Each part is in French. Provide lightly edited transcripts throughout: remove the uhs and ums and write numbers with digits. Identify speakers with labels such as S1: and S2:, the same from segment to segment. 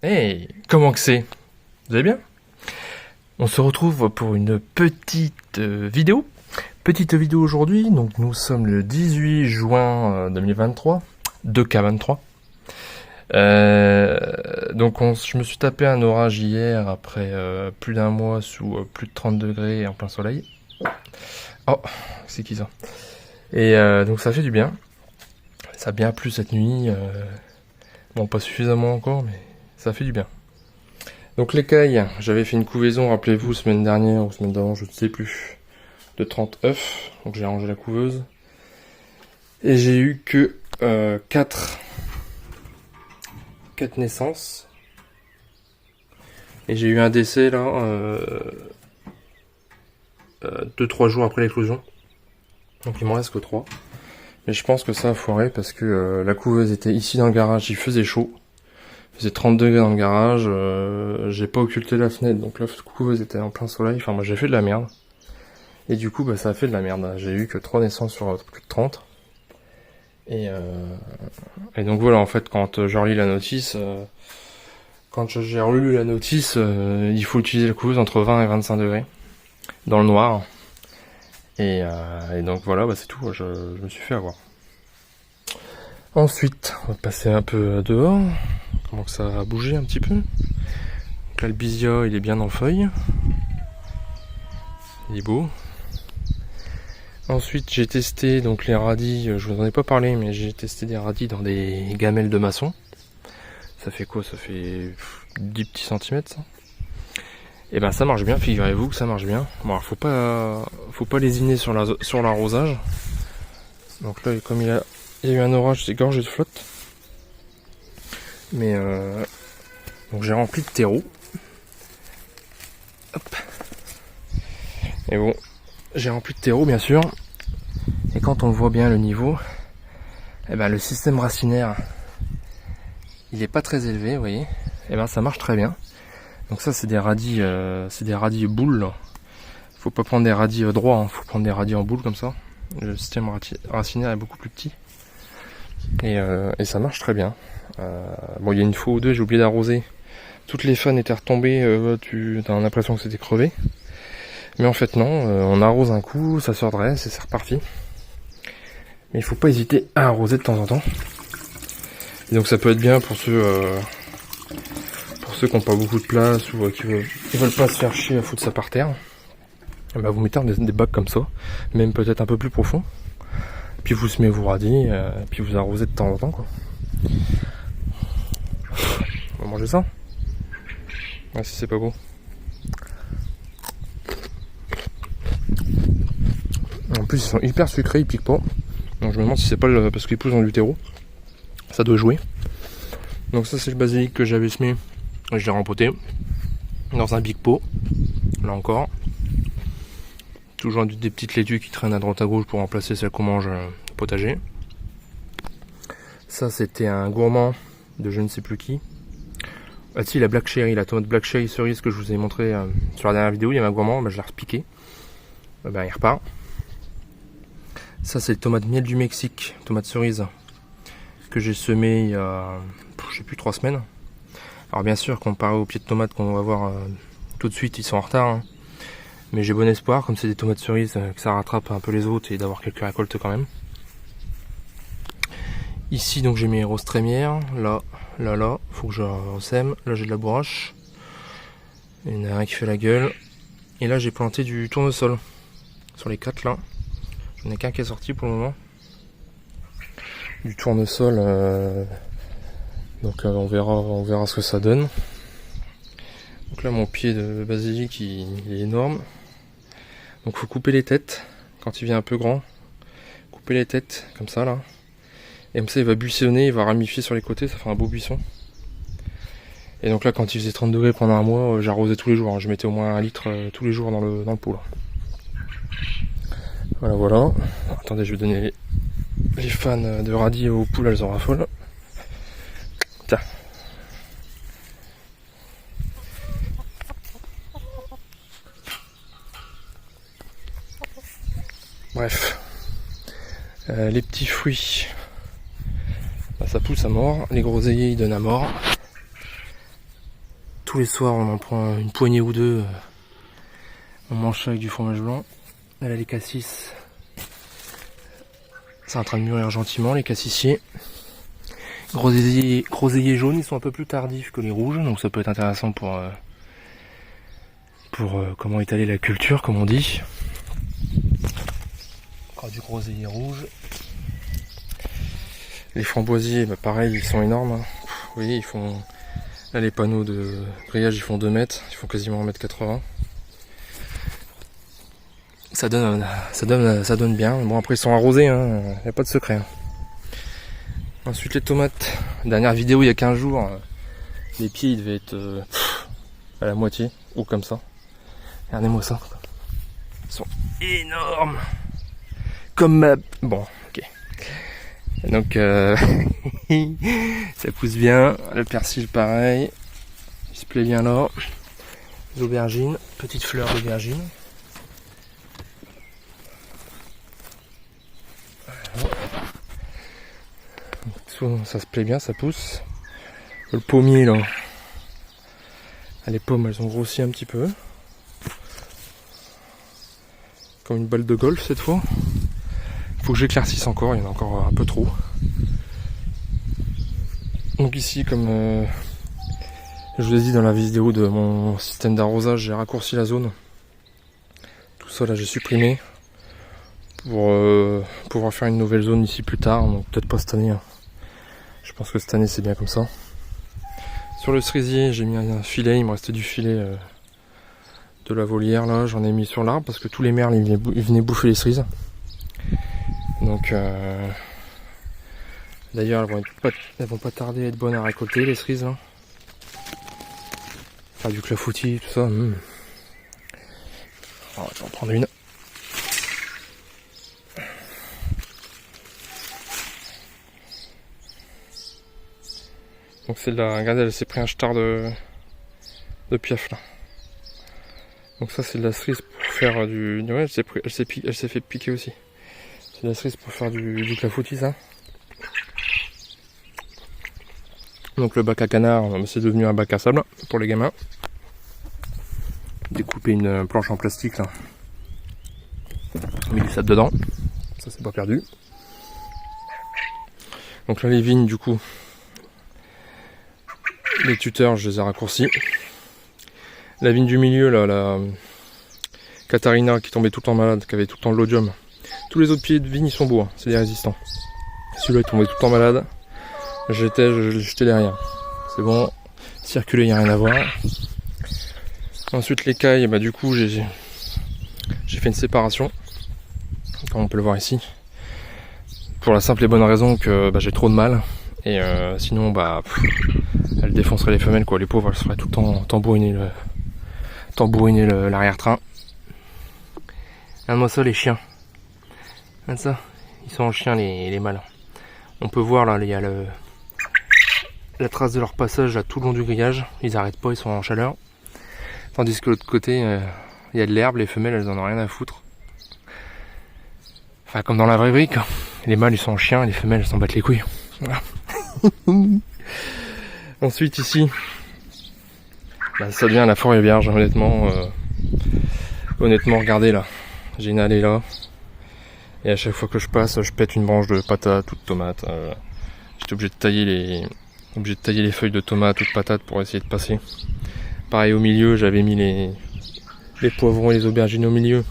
S1: Hey, comment que c'est? Vous allez bien? On se retrouve pour une petite vidéo. Petite vidéo aujourd'hui, donc nous sommes le 18 juin 2023, 2K23. Je me suis tapé un orage hier après plus d'un mois sous plus de 30 degrés et en plein soleil. Oh, c'est qui ça? Et donc ça fait du bien. Ça a bien plu cette nuit. Bon, pas suffisamment encore, mais ça fait du bien. Donc l'écaille, j'avais fait une couvaison, rappelez-vous, semaine dernière ou semaine d'avant, je ne sais plus, de 30 œufs. Donc j'ai rangé la couveuse. Et j'ai eu que 4 naissances. Et j'ai eu un décès là, 2-3 jours après l'éclosion. Donc il m'en reste que 3. Mais je pense que ça a foiré parce que la couveuse était ici dans le garage, il faisait chaud. Il faisait 30 degrés dans le garage, j'ai pas occulté la fenêtre, donc la couveuse était en plein soleil, enfin moi j'ai fait de la merde. Et du coup ça a fait de la merde, j'ai eu que 3 naissances sur plus de 30. Et donc voilà, en fait quand j'ai relu la notice, il faut utiliser la couveuse entre 20 et 25 degrés, dans le noir. Et donc voilà, c'est tout, je me suis fait avoir. Ensuite, on va passer un peu dehors. Comment que ça a bougé un petit peu. Donc là, le bisia, il est bien en feuille. Il est beau. Ensuite, j'ai testé donc les radis. Je vous en ai pas parlé, mais j'ai testé des radis dans des gamelles de maçon. Ça fait quoi? Ça fait 10 petits centimètres, ça. Et ben ça marche bien, figurez-vous que ça marche bien. Bon, alors, faut pas lésiner sur l'arrosage. Donc là, comme il y a eu un orage, c'est gorgé de flotte. Mais donc j'ai rempli de terreau. Hop. Et bon, j'ai rempli de terreau bien sûr. Et quand on le voit bien le niveau, eh ben le système racinaire, il est pas très élevé, vous voyez. Et ben ça marche très bien. Donc ça c'est des radis boules. Faut pas prendre des radis droits, hein. Faut prendre des radis en boule comme ça. Le système racinaire est beaucoup plus petit. Et ça marche très bien. Bon, il y a une fois ou deux, j'ai oublié d'arroser. Toutes les fans étaient retombées, tu as l'impression que c'était crevé. Mais en fait non, on arrose un coup, ça se redresse et c'est reparti. Mais il faut pas hésiter à arroser de temps en temps. Et donc ça peut être bien pour ceux qui n'ont pas beaucoup de place ou qui veulent pas se faire chier à foutre ça par terre. Et bah vous mettez des bacs comme ça, même peut-être un peu plus profond. Puis vous semez vos radis, puis vous arrosez de temps en temps quoi. On va manger ça. Ouais, si c'est pas beau. En plus ils sont hyper sucrés, ils piquent pas. Donc je me demande si c'est pas parce qu'ils poussent dans du terreau. Ça doit jouer. Donc ça c'est le basilic que j'avais semé. Je l'ai rempoté dans un big pot. Là encore. Toujours des petites laitues qui traînent à droite à gauche pour remplacer celles qu'on mange au potager. Ça c'était un gourmand de je ne sais plus qui. Ah si, la black cherry, la tomate black cherry cerise que je vous ai montré sur la dernière vidéo, il y a un gourmand, je l'ai repiqué. Il repart. Ça c'est le tomate miel du Mexique, tomate cerise, que j'ai semé il y a, je sais plus, 3 semaines. Alors bien sûr, comparé aux pieds de tomates qu'on va voir tout de suite, ils sont en retard. Hein. Mais j'ai bon espoir, comme c'est des tomates cerises, que ça rattrape un peu les autres et d'avoir quelques récoltes quand même. Ici donc j'ai mes roses trémières, là, faut que je sème. Là j'ai de la bourrache. Il y en a un qui fait la gueule. Et là j'ai planté du tournesol. Sur les 4 là. J'en ai qu'un qui est sorti pour le moment. Du tournesol. Donc on verra ce que ça donne. Donc là mon pied de basilic il est énorme. Donc faut couper les têtes quand il vient un peu grand. Couper les têtes comme ça là. Et comme ça il va buissonner, il va ramifier sur les côtés, ça fait un beau buisson. Et donc là quand il faisait 30 degrés pendant un mois, j'arrosais tous les jours. Hein. Je mettais au moins 1 litre tous les jours dans le pot là. Voilà. Attendez, je vais donner les fans de radis aux poules, elles en raffolent. Tiens. Bref. Les petits fruits, ça pousse à mort. Les groseilliers, ils donnent à mort. Tous les soirs on en prend une poignée ou deux. On mange ça avec du fromage blanc. Là les cassis, c'est en train de mûrir gentiment, les cassissiers. Groseilliers jaunes, ils sont un peu plus tardifs que les rouges, donc ça peut être intéressant pour comment étaler la culture, comme on dit. Encore du groseillier rouge. Les framboisiers, bah pareil, ils sont énormes. Hein. Vous voyez, ils font... Là, les panneaux de grillage, ils font 2 mètres. Ils font quasiment 1,80 m. Ça donne bien. Bon, après, ils sont arrosés, hein. Y a pas de secret. Hein. Ensuite, les tomates. Dernière vidéo, il y a 15 jours. Les pieds, ils devaient être à la moitié. Ou comme ça. Regardez-moi ça. Ils sont énormes. Comme ma... Bon, ok. Donc, ça pousse bien. Le persil, pareil. Il se plaît bien là. Les aubergines. Petites fleurs d'aubergine. Ça se plaît bien, ça pousse. Le pommier, là. Les pommes, elles ont grossi un petit peu. Comme une balle de golf, cette fois. Faut que j'éclaircisse encore, il y en a encore un peu trop. Donc ici, comme je vous ai dit dans la vidéo de mon système d'arrosage, j'ai raccourci la zone. Tout ça là j'ai supprimé pour pouvoir faire une nouvelle zone ici plus tard, donc peut-être pas cette année. Hein. Je pense que cette année c'est bien comme ça. Sur le cerisier, j'ai mis un filet, il me restait du filet de la volière là, j'en ai mis sur l'arbre parce que tous les merles ils venaient bouffer les cerises. Donc d'ailleurs elles vont pas tarder à être bonnes à récolter les cerises là. Faire du clafoutis, tout ça. Alors, je vais en prendre une. Donc celle-là, regardez, elle s'est pris un jetard de piaf là. Donc ça c'est de la cerise pour faire du... Ouais, elle s'est fait piquer aussi. C'est de la cerise pour faire du clafoutis ça. Donc le bac à canard, c'est devenu un bac à sable pour les gamins. Découper une planche en plastique là. Mis du sable dedans. Ça c'est pas perdu. Donc là les vignes du coup. Les tuteurs je les ai raccourcis. La vigne du milieu là, la Catarina qui tombait tout le temps malade, qui avait tout le temps de l'odium. Tous les autres pieds de vigne ils sont beaux, hein, c'est des résistants. Celui-là il tombait tout le temps malade. Je jetais derrière. C'est bon, circuler, il n'y a rien à voir. Ensuite les cailles, bah du coup j'ai fait une séparation, comme on peut le voir ici. Pour la simple et bonne raison que j'ai trop de mal. Et sinon elles défonceraient les femelles quoi. Les pauvres elles se feraient tout le temps tambouriner l'arrière-train. Regarde-moi ça les chiens. Regarde ça, ils sont en chien les mâles. On peut voir là, il y a la trace de leur passage là, tout le long du grillage. Ils arrêtent pas, ils sont en chaleur. Tandis que de l'autre côté, il y a de l'herbe, les femelles elles en ont rien à foutre. Enfin comme dans la vraie vie quoi. Les mâles ils sont en chien et les femelles elles s'en battent les couilles. Voilà. Ensuite ici, ça devient la forêt vierge honnêtement. Honnêtement regardez là, j'ai une allée là. Et à chaque fois que je passe, je pète une branche de patate ou de tomate. J'étais obligé de tailler les feuilles de tomate ou de patate pour essayer de passer. Pareil au milieu, j'avais mis les poivrons et les aubergines au milieu.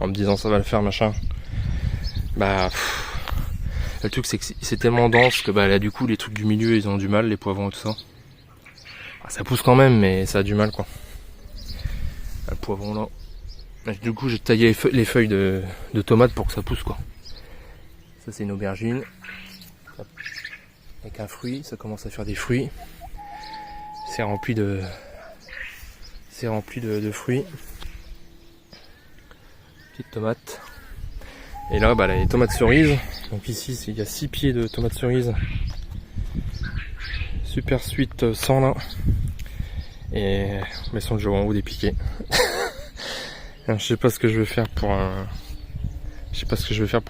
S1: En me disant ça va le faire machin. Le truc c'est que c'est tellement dense que là du coup les trucs du milieu ils ont du mal, les poivrons et tout ça. Ça pousse quand même mais ça a du mal quoi. Le poivron là. Du coup j'ai taillé les feuilles de tomates pour que ça pousse quoi. Ça c'est une aubergine. Avec un fruit, ça commence à faire des fruits. C'est rempli de fruits. Petite tomate. Et là les tomates cerises. Donc ici il y a 6 pieds de tomates cerises. Super sweet 100 là. Et elles sont déjà en haut des piquets. Je sais pas ce que je vais faire pour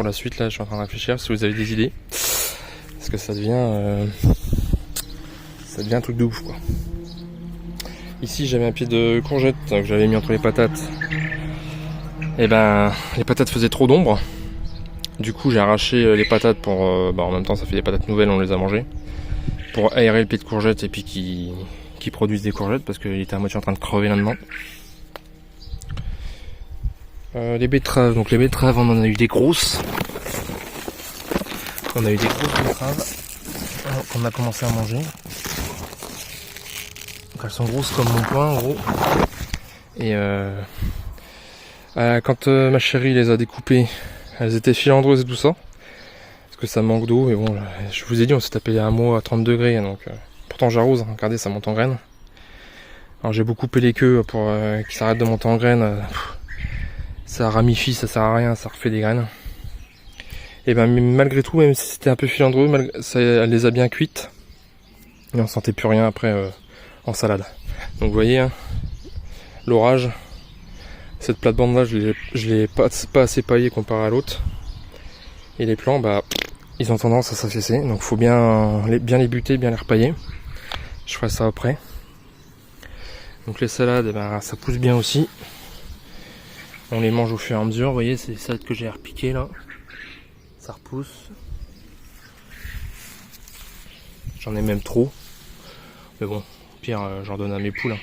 S1: la suite là, je suis en train de réfléchir si vous avez des idées. Parce que ça devient un truc de ouf quoi. Ici j'avais un pied de courgette que j'avais mis entre les patates. Et ben les patates faisaient trop d'ombre. Du coup j'ai arraché les patates pour... en même temps ça fait des patates nouvelles, on les a mangées. Pour aérer le pied de courgette et puis qui produisent des courgettes parce qu'il était à moitié en train de crever là-dedans. Les betteraves, donc les betteraves on en a eu des grosses. On a eu des grosses betteraves qu'on a commencé à manger. Donc elles sont grosses comme mon poing en gros. Et quand ma chérie les a découpées, elles étaient filandreuses et tout ça. Parce que ça manque d'eau. Et bon, je vous ai dit, on s'est tapé un mois à 30 degrés. Donc, pourtant j'arrose, hein, regardez, ça monte en graines. Alors j'ai beaucoup coupé les queues pour qu'ils s'arrêtent de monter en graines. Ça ramifie, ça sert à rien, ça refait des graines. Et ben malgré tout, même si c'était un peu filandreux, elle les a bien cuites. Et on sentait plus rien après en salade. Donc vous voyez, hein, l'orage, cette plate-bande là, je l'ai pas assez paillé comparé à l'autre. Et les plants, bah, ils ont tendance à s'affaisser. Donc faut bien les buter, bien les repailler. Je ferai ça après. Donc les salades, eh ben, ça pousse bien aussi. On les mange au fur et à mesure, vous voyez, c'est les salades que j'ai repiquées là. Ça repousse. J'en ai même trop. Mais bon, au pire, j'en donne à mes poules, hein.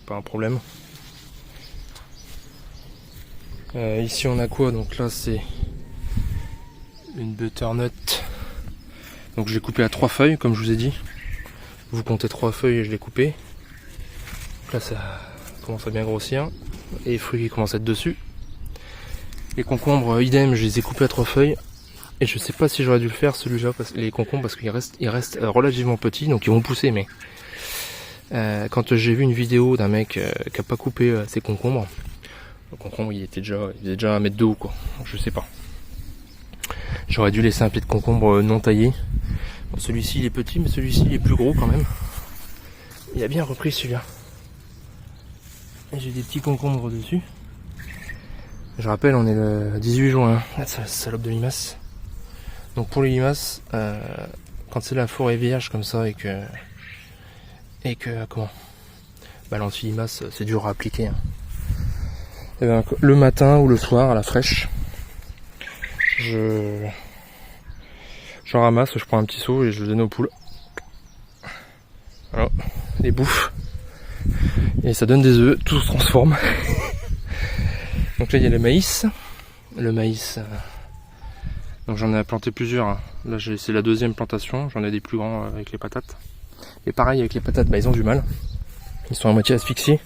S1: Pas un problème. Ici on a quoi? Donc là c'est une butternut. Donc je l'ai coupé à 3 feuilles, comme je vous ai dit. Vous comptez 3 feuilles et je l'ai coupé. Donc là ça commence à bien grossir. Et les fruits qui commencent à être dessus. Les concombres, idem, je les ai coupés à 3 feuilles. Et je sais pas si j'aurais dû le faire celui-là, les concombres, parce qu'ils restent relativement petits, donc ils vont pousser. Mais quand j'ai vu une vidéo d'un mec qui a pas coupé ses concombres, le concombre il était déjà 1 mètre de haut, quoi. Donc, je sais pas. J'aurais dû laisser un pied de concombre non taillé. Bon, celui-ci il est petit, mais celui-ci il est plus gros quand même. Il a bien repris celui-là. Et j'ai des petits concombres dessus. Je rappelle, on est le 18 juin. Ah, salope de limaces. Donc pour les limaces, quand c'est la forêt vierge comme ça et que comment, bah l'anti-limace c'est dur à appliquer. Hein. Et ben, le matin ou le soir à la fraîche, j'en ramasse, je prends un petit seau et je le donne aux poules. Voilà, les bouffes. Et ça donne des œufs, tout se transforme. Donc là il y a le maïs. Le maïs, donc j'en ai planté plusieurs. Hein. Là c'est la 2e plantation, j'en ai des plus grands avec les patates. Et pareil avec les patates, bah, ils ont du mal. Ils sont à moitié asphyxiés.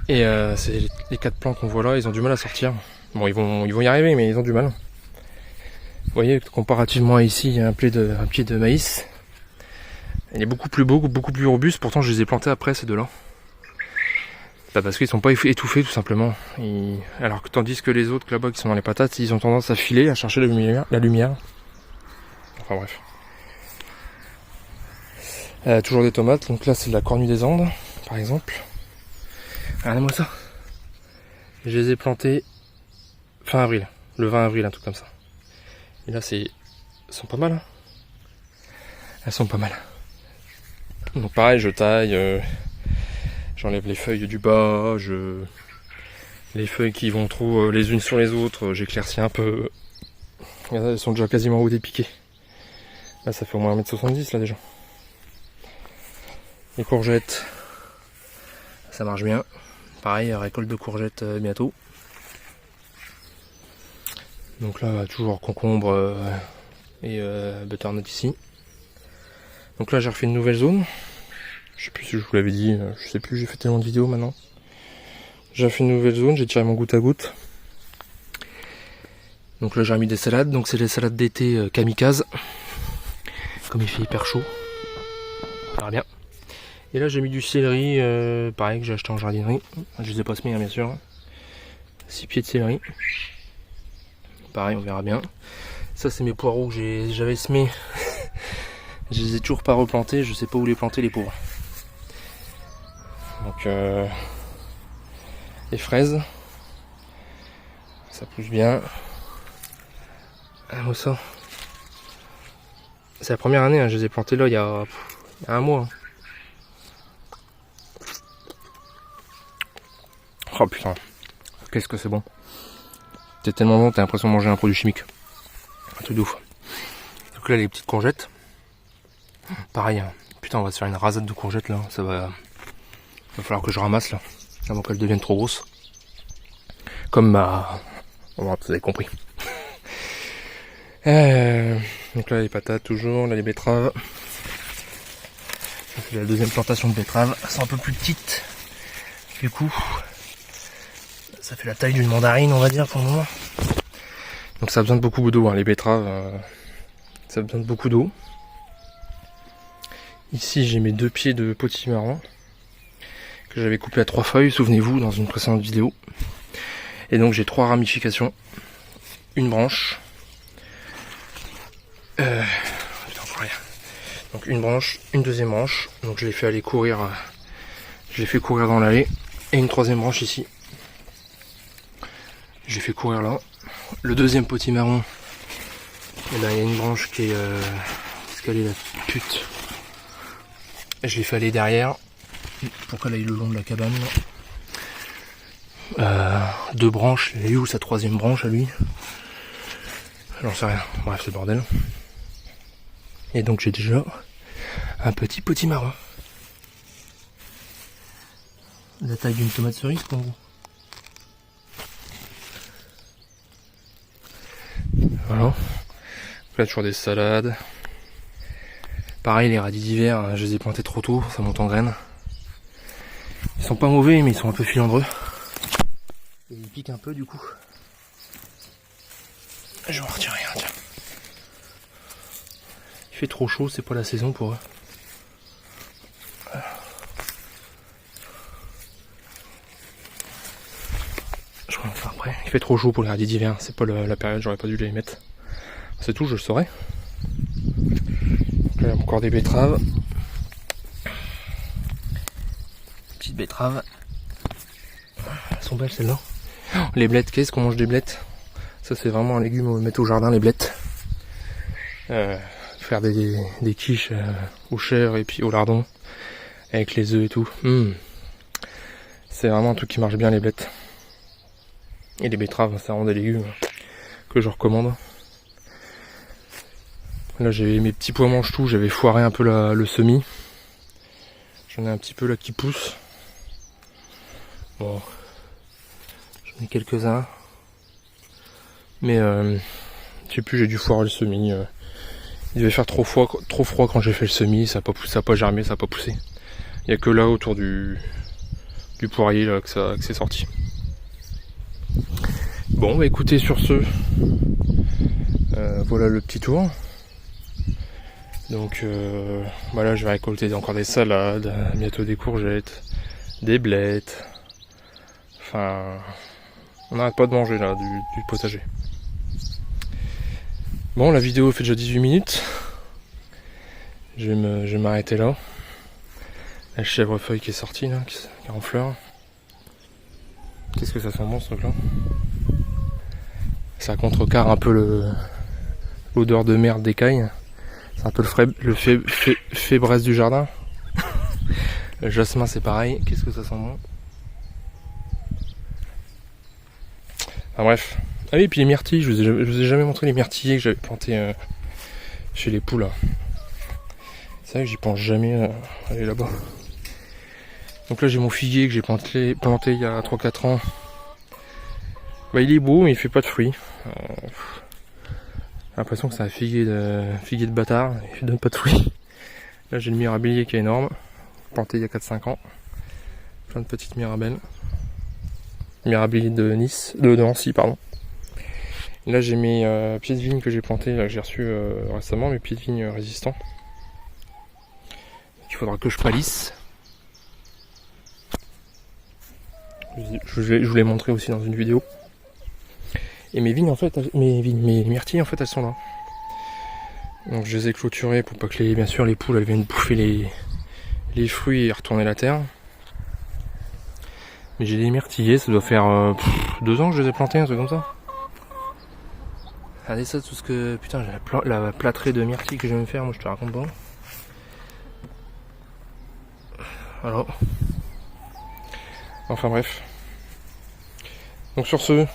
S1: Et c'est les 4 plants qu'on voit là, ils ont du mal à sortir. Bon, ils vont y arriver, mais ils ont du mal. Vous voyez, comparativement à ici, il y a un pied de maïs. Il est beaucoup plus beau, beaucoup plus robuste. Pourtant, je les ai plantés après ces deux-là. Bah, parce qu'ils sont pas étouffés tout simplement. Alors que tandis que les autres là-bas qui sont dans les patates, ils ont tendance à filer, à chercher la lumière. Enfin bref. Toujours des tomates. Donc là, c'est de la cornue des Andes, par exemple. Regardez-moi ça. Je les ai plantées fin avril, le 20 avril, un truc comme ça. Et là, elles sont pas mal. Hein. Elles sont pas mal. Donc pareil, je taille, j'enlève les feuilles du bas, les feuilles qui vont trop les unes sur les autres, j'éclaircis un peu. Regardez, elles sont déjà quasiment au dépiquées. Là, ça fait au moins 1m70 là déjà. Les courgettes, ça marche bien. Pareil, récolte de courgettes bientôt. Donc là, toujours concombre et butternut ici. Donc là, j'ai refait une nouvelle zone. Je sais plus si je vous l'avais dit, je sais plus, j'ai fait tellement de vidéos maintenant. J'ai fait une nouvelle zone, j'ai tiré mon goutte à goutte. Donc là, j'ai remis des salades. Donc c'est les salades d'été kamikaze. Comme il fait hyper chaud. Ça va bien. Et là j'ai mis du céleri, pareil que j'ai acheté en jardinerie. Je les ai pas semés hein, bien sûr. 6 pieds de céleri. Pareil on verra bien. Ça c'est mes poireaux que j'avais semés. Je les ai toujours pas replantés, je sais pas où les planter les pauvres. Donc les fraises. Ça pousse bien. Moi ça. C'est la première année, hein, je les ai plantés là il y a 1 mois. Hein. Oh putain, qu'est-ce que c'est bon. C'est tellement bon, t'as l'impression de manger un produit chimique. Un truc de ouf. Donc là, les petites courgettes. Pareil, hein. Putain, on va se faire une rasade de courgettes là. Ça va falloir que je ramasse là, avant qu'elles deviennent trop grosses. Comme ma... Bon, vous avez compris. Donc là, les patates toujours, là les betteraves. C'est la deuxième plantation de betteraves. Elles sont un peu plus petites. Du coup, ça fait la taille d'une mandarine, on va dire, pour le moment. Donc ça a besoin de beaucoup d'eau, hein, les betteraves. Ça a besoin de beaucoup d'eau. Ici, j'ai mes 2 pieds de potimarron que j'avais coupé à 3 feuilles, souvenez-vous, dans une précédente vidéo. Et donc j'ai 3 ramifications, une branche. Putain, pour rien. Donc une branche, une deuxième branche. Donc je l'ai fait aller courir. Je l'ai fait courir dans l'allée. Et une troisième branche ici. J'ai fait courir là. Le deuxième potimarron. Et ben il y a une branche qui est. Qu'est-ce qu'elle est la pute. Je l'ai fait aller derrière. Pour qu'elle aille le long de la cabane. 2 branches. Elle est où sa troisième branche à lui? J'en sais rien. Bref, c'est le bordel. Et donc j'ai déjà un petit potimarron. La taille d'une tomate cerise pour vous. Voilà. Là toujours des salades. Pareil, les radis d'hiver, je les ai plantés trop tôt, ça monte en graines. Ils sont pas mauvais, mais ils sont un peu filandreux. Et ils piquent un peu du coup. Je vais en retirer un, tiens. Il fait trop chaud, c'est pas la saison pour eux. Je vais en faire après. Il fait trop chaud pour les radis d'hiver, c'est pas la période, j'aurais pas dû les mettre. C'est tout, je le saurais. Donc là, encore des betteraves. Petites betteraves. Elles sont belles celles-là. Les blettes, qu'est-ce qu'on mange des blettes? Ça c'est vraiment un légume à mettre au jardin, les blettes. Faire des quiches au chèvre et puis au lardon avec les œufs et tout. C'est vraiment un truc qui marche bien, les blettes. Et les betteraves, c'est vraiment des légumes que je recommande. Là j'ai mes petits pois mange-tout, j'avais foiré un peu le semis. J'en ai un petit peu là qui pousse. Bon, j'en ai quelques-uns. Mais je sais plus, j'ai dû foirer le semis. Il devait faire trop froid quand j'ai fait le semis, ça a pas germé, ça a pas poussé. Il n'y a que là autour du poirier là, que c'est sorti. Bon bah écoutez, sur ce, voilà le petit tour. Donc là je vais récolter encore des salades, bientôt des courgettes, des blettes. Enfin, on n'arrête pas de manger là du potager. Bon, la vidéo fait déjà 18 minutes. Je vais m'arrêter là. La chèvrefeuille qui est sortie là, qui est en fleurs. Qu'est-ce que ça sent bon ce truc là? Ça contrecarre un peu l'odeur de merde d'écaille. C'est un peu le fébreze du jardin. Le jasmin c'est pareil. Qu'est-ce que ça sent bon? Enfin bref. Ah oui, puis les myrtilles, je vous ai jamais montré les myrtillers que j'avais plantés chez les poules. C'est vrai que j'y pense jamais aller là-bas. Donc là j'ai mon figuier que j'ai planté il y a 3-4 ans. Bah il est beau mais il fait pas de fruits. J'ai l'impression que c'est un figuier de bâtard, il donne pas de fruits. Là j'ai le mirabilier qui est énorme, planté il y a 4-5 ans. Plein de petites mirabelles. Mirabilier de Nancy, pardon. Là j'ai mes pieds de vigne que j'ai plantés, là que j'ai reçus récemment, mes pieds de vigne résistants. Il faudra que je palisse. Je vous l'ai montré aussi dans une vidéo. Et mes vignes en fait, mes myrtilles en fait elles sont là. Donc je les ai clôturées pour pas que bien sûr les poules elles viennent bouffer les fruits et retourner la terre. Mais j'ai des myrtillers, ça doit faire 2 ans que je les ai plantés, un truc comme ça. Regardez ça, tout ce que... Putain, j'ai la plâtrée de myrtilles que je vais me faire, moi je te raconte pas. Voilà. Enfin bref. Donc sur ce,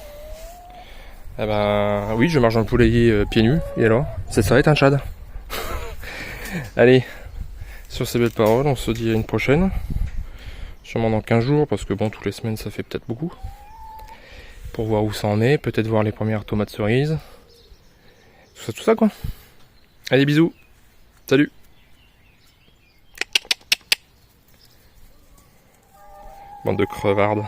S1: eh ben oui, je marche dans le poulailler pieds nus, et alors ça serait un Tchad. Allez, sur ces belles paroles, on se dit à une prochaine. Sûrement dans 15 jours, parce que bon, toutes les semaines ça fait peut-être beaucoup. Pour voir où ça en est, peut-être voir les premières tomates cerises. Tout ça quoi. Allez, bisous. Salut. Bande de crevardes.